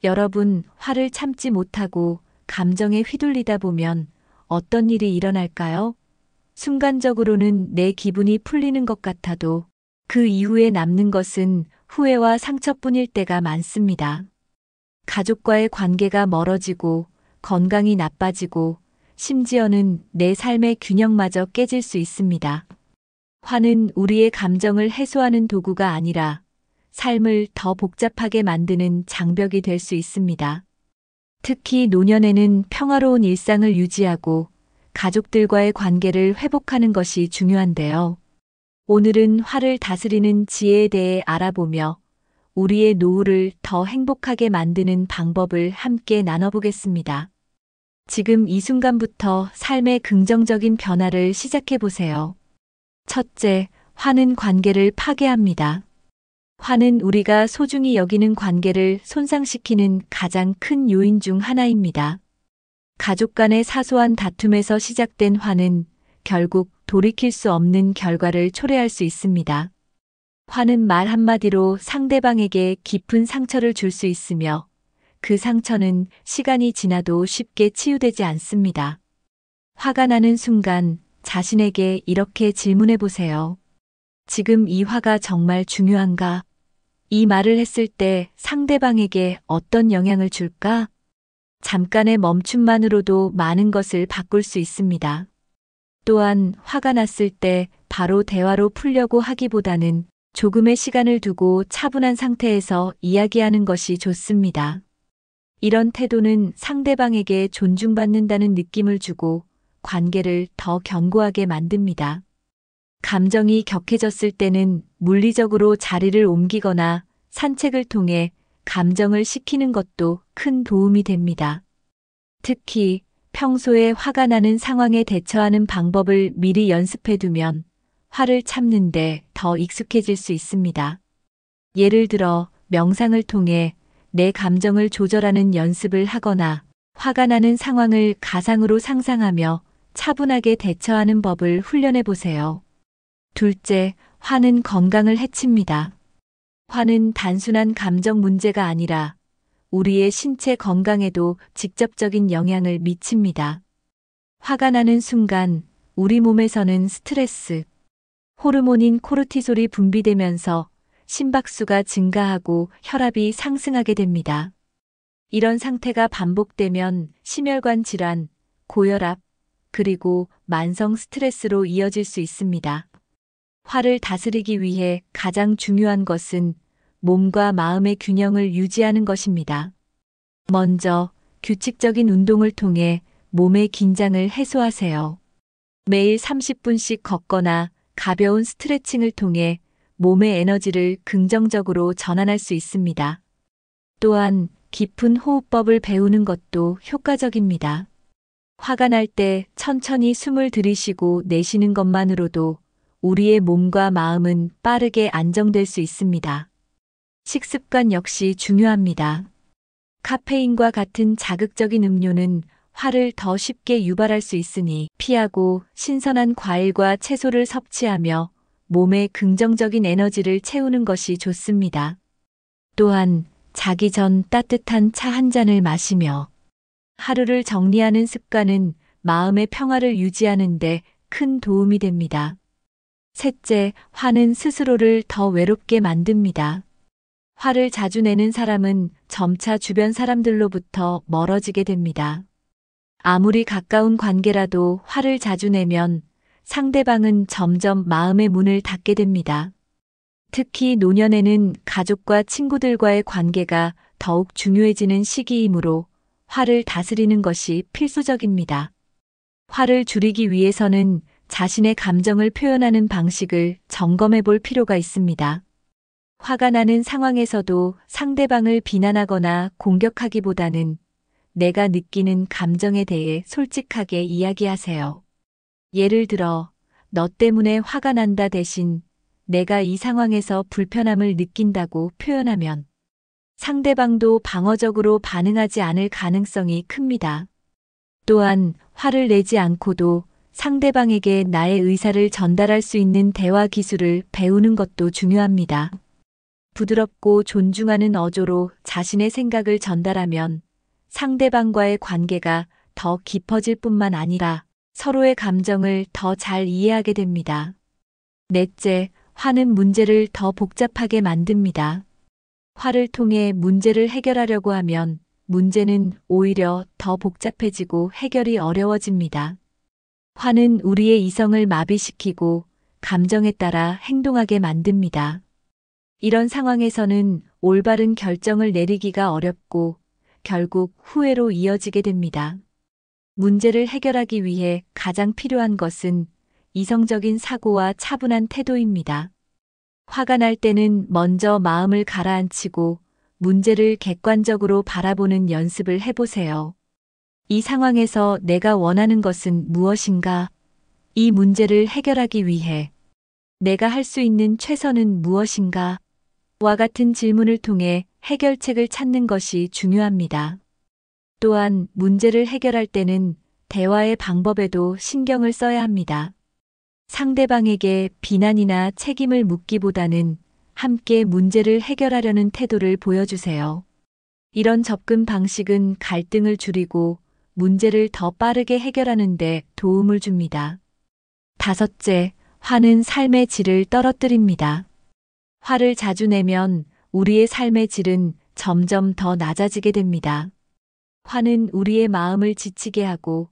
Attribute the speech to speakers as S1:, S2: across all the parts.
S1: 여러분, 화를 참지 못하고 감정에 휘둘리다 보면 어떤 일이 일어날까요? 순간적으로는 내 기분이 풀리는 것 같아도 그 이후에 남는 것은 후회와 상처뿐일 때가 많습니다. 가족과의 관계가 멀어지고 건강이 나빠지고 심지어는 내 삶의 균형마저 깨질 수 있습니다. 화는 우리의 감정을 해소하는 도구가 아니라 삶을 더 복잡하게 만드는 장벽이 될 수 있습니다. 특히 노년에는 평화로운 일상을 유지하고 가족들과의 관계를 회복하는 것이 중요한데요. 오늘은 화를 다스리는 지혜에 대해 알아보며 우리의 노후를 더 행복하게 만드는 방법을 함께 나눠보겠습니다. 지금 이 순간부터 삶의 긍정적인 변화를 시작해 보세요. 첫째, 화는 관계를 파괴합니다. 화는 우리가 소중히 여기는 관계를 손상시키는 가장 큰 요인 중 하나입니다. 가족 간의 사소한 다툼에서 시작된 화는 결국 돌이킬 수 없는 결과를 초래할 수 있습니다. 화는 말 한마디로 상대방에게 깊은 상처를 줄 수 있으며 그 상처는 시간이 지나도 쉽게 치유되지 않습니다. 화가 나는 순간 자신에게 이렇게 질문해 보세요. 지금 이 화가 정말 중요한가? 이 말을 했을 때 상대방에게 어떤 영향을 줄까? 잠깐의 멈춤만으로도 많은 것을 바꿀 수 있습니다. 또한 화가 났을 때 바로 대화로 풀려고 하기보다는 조금의 시간을 두고 차분한 상태에서 이야기하는 것이 좋습니다. 이런 태도는 상대방에게 존중받는다는 느낌을 주고 관계를 더 견고하게 만듭니다. 감정이 격해졌을 때는 물리적으로 자리를 옮기거나 산책을 통해 감정을 식히는 것도 큰 도움이 됩니다. 특히 평소에 화가 나는 상황에 대처하는 방법을 미리 연습해 두면 화를 참는데 더 익숙해질 수 있습니다. 예를 들어 명상을 통해 내 감정을 조절하는 연습을 하거나 화가 나는 상황을 가상으로 상상하며 차분하게 대처하는 법을 훈련해 보세요. 둘째, 화는 건강을 해칩니다. 화는 단순한 감정 문제가 아니라 우리의 신체 건강에도 직접적인 영향을 미칩니다. 화가 나는 순간 우리 몸에서는 스트레스, 호르몬인 코르티솔이 분비되면서 심박수가 증가하고 혈압이 상승하게 됩니다. 이런 상태가 반복되면 심혈관 질환, 고혈압, 그리고 만성 스트레스로 이어질 수 있습니다. 화를 다스리기 위해 가장 중요한 것은 몸과 마음의 균형을 유지하는 것입니다. 먼저 규칙적인 운동을 통해 몸의 긴장을 해소하세요. 매일 30분씩 걷거나 가벼운 스트레칭을 통해 몸의 에너지를 긍정적으로 전환할 수 있습니다. 또한 깊은 호흡법을 배우는 것도 효과적입니다. 화가 날 때 천천히 숨을 들이쉬고 내쉬는 것만으로도 우리의 몸과 마음은 빠르게 안정될 수 있습니다. 식습관 역시 중요합니다. 카페인과 같은 자극적인 음료는 화를 더 쉽게 유발할 수 있으니 피하고 신선한 과일과 채소를 섭취하며 몸에 긍정적인 에너지를 채우는 것이 좋습니다. 또한 자기 전 따뜻한 차 한 잔을 마시며 하루를 정리하는 습관은 마음의 평화를 유지하는 데 큰 도움이 됩니다. 셋째, 화는 스스로를 더 외롭게 만듭니다. 화를 자주 내는 사람은 점차 주변 사람들로부터 멀어지게 됩니다. 아무리 가까운 관계라도 화를 자주 내면 상대방은 점점 마음의 문을 닫게 됩니다. 특히 노년에는 가족과 친구들과의 관계가 더욱 중요해지는 시기이므로 화를 다스리는 것이 필수적입니다. 화를 줄이기 위해서는 자신의 감정을 표현하는 방식을 점검해 볼 필요가 있습니다. 화가 나는 상황에서도 상대방을 비난하거나 공격하기보다는 내가 느끼는 감정에 대해 솔직하게 이야기하세요. 예를 들어, 너 때문에 화가 난다 대신 내가 이 상황에서 불편함을 느낀다고 표현하면 상대방도 방어적으로 반응하지 않을 가능성이 큽니다. 또한 화를 내지 않고도 상대방에게 나의 의사를 전달할 수 있는 대화 기술을 배우는 것도 중요합니다. 부드럽고 존중하는 어조로 자신의 생각을 전달하면 상대방과의 관계가 더 깊어질 뿐만 아니라 서로의 감정을 더 잘 이해하게 됩니다. 넷째, 화는 문제를 더 복잡하게 만듭니다. 화를 통해 문제를 해결하려고 하면 문제는 오히려 더 복잡해지고 해결이 어려워집니다. 화는 우리의 이성을 마비시키고 감정에 따라 행동하게 만듭니다. 이런 상황에서는 올바른 결정을 내리기가 어렵고 결국 후회로 이어지게 됩니다. 문제를 해결하기 위해 가장 필요한 것은 이성적인 사고와 차분한 태도입니다. 화가 날 때는 먼저 마음을 가라앉히고 문제를 객관적으로 바라보는 연습을 해보세요. 이 상황에서 내가 원하는 것은 무엇인가? 이 문제를 해결하기 위해 내가 할 수 있는 최선은 무엇인가? 와 같은 질문을 통해 해결책을 찾는 것이 중요합니다. 또한 문제를 해결할 때는 대화의 방법에도 신경을 써야 합니다. 상대방에게 비난이나 책임을 묻기보다는 함께 문제를 해결하려는 태도를 보여주세요. 이런 접근 방식은 갈등을 줄이고 문제를 더 빠르게 해결하는 데 도움을 줍니다. 다섯째, 화는 삶의 질을 떨어뜨립니다. 화를 자주 내면 우리의 삶의 질은 점점 더 낮아지게 됩니다. 화는 우리의 마음을 지치게 하고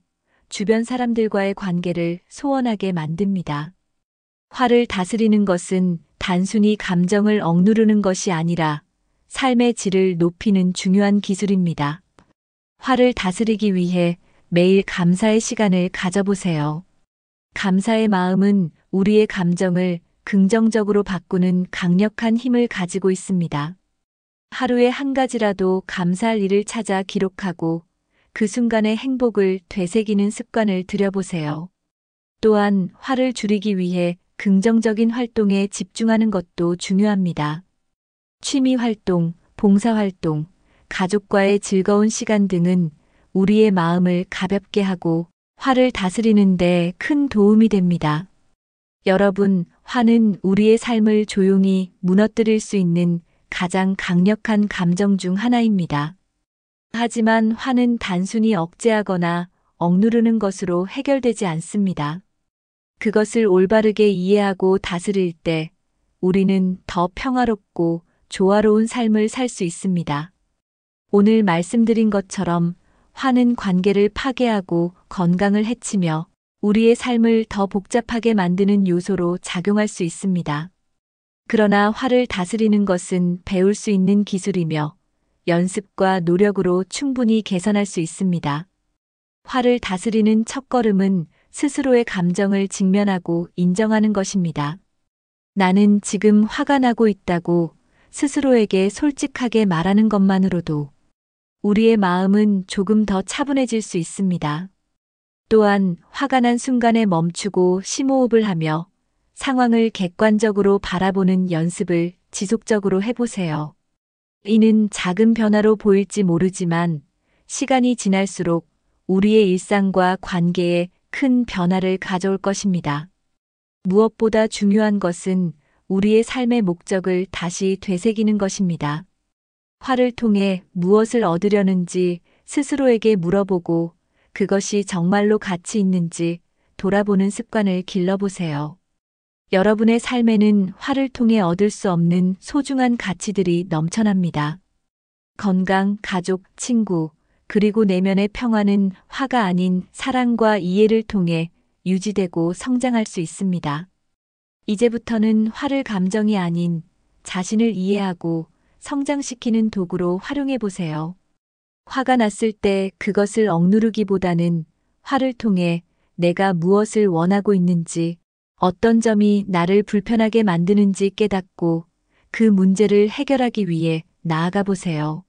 S1: 주변 사람들과의 관계를 소원하게 만듭니다. 화를 다스리는 것은 단순히 감정을 억누르는 것이 아니라 삶의 질을 높이는 중요한 기술입니다. 화를 다스리기 위해 매일 감사의 시간을 가져보세요. 감사의 마음은 우리의 감정을 긍정적으로 바꾸는 강력한 힘을 가지고 있습니다. 하루에 한 가지라도 감사할 일을 찾아 기록하고 그 순간의 행복을 되새기는 습관을 들여보세요. 또한 화를 줄이기 위해 긍정적인 활동에 집중하는 것도 중요합니다. 취미 활동, 봉사 활동, 가족과의 즐거운 시간 등은 우리의 마음을 가볍게 하고 화를 다스리는 데 큰 도움이 됩니다. 여러분, 화는 우리의 삶을 조용히 무너뜨릴 수 있는 가장 강력한 감정 중 하나입니다. 하지만 화는 단순히 억제하거나 억누르는 것으로 해결되지 않습니다. 그것을 올바르게 이해하고 다스릴 때 우리는 더 평화롭고 조화로운 삶을 살 수 있습니다. 오늘 말씀드린 것처럼 화는 관계를 파괴하고 건강을 해치며 우리의 삶을 더 복잡하게 만드는 요소로 작용할 수 있습니다. 그러나 화를 다스리는 것은 배울 수 있는 기술이며 연습과 노력으로 충분히 개선할 수 있습니다. 화를 다스리는 첫걸음은 스스로의 감정을 직면하고 인정하는 것입니다. 나는 지금 화가 나고 있다고 스스로에게 솔직하게 말하는 것만으로도 우리의 마음은 조금 더 차분해질 수 있습니다. 또한 화가 난 순간에 멈추고 심호흡을 하며 상황을 객관적으로 바라보는 연습을 지속적으로 해보세요. 이는 작은 변화로 보일지 모르지만 시간이 지날수록 우리의 일상과 관계에 큰 변화를 가져올 것입니다. 무엇보다 중요한 것은 우리의 삶의 목적을 다시 되새기는 것입니다. 화를 통해 무엇을 얻으려는지 스스로에게 물어보고 그것이 정말로 가치 있는지 돌아보는 습관을 길러보세요. 여러분의 삶에는 화를 통해 얻을 수 없는 소중한 가치들이 넘쳐납니다. 건강, 가족, 친구, 그리고 내면의 평화는 화가 아닌 사랑과 이해를 통해 유지되고 성장할 수 있습니다. 이제부터는 화를 감정이 아닌 자신을 이해하고 성장시키는 도구로 활용해 보세요. 화가 났을 때 그것을 억누르기보다는 화를 통해 내가 무엇을 원하고 있는지, 어떤 점이 나를 불편하게 만드는지 깨닫고 그 문제를 해결하기 위해 나아가 보세요.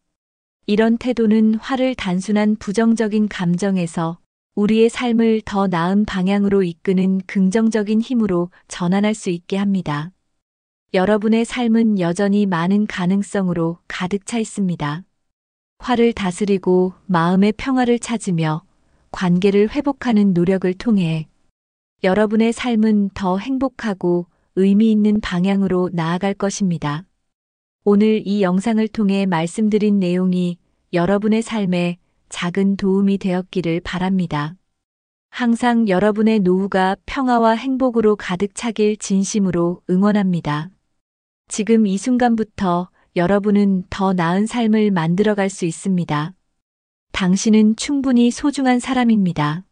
S1: 이런 태도는 화를 단순한 부정적인 감정에서 우리의 삶을 더 나은 방향으로 이끄는 긍정적인 힘으로 전환할 수 있게 합니다. 여러분의 삶은 여전히 많은 가능성으로 가득 차 있습니다. 화를 다스리고 마음의 평화를 찾으며 관계를 회복하는 노력을 통해 여러분의 삶은 더 행복하고 의미 있는 방향으로 나아갈 것입니다. 오늘 이 영상을 통해 말씀드린 내용이 여러분의 삶에 작은 도움이 되었기를 바랍니다. 항상 여러분의 노후가 평화와 행복으로 가득 차길 진심으로 응원합니다. 지금 이 순간부터 여러분은 더 나은 삶을 만들어갈 수 있습니다. 당신은 충분히 소중한 사람입니다.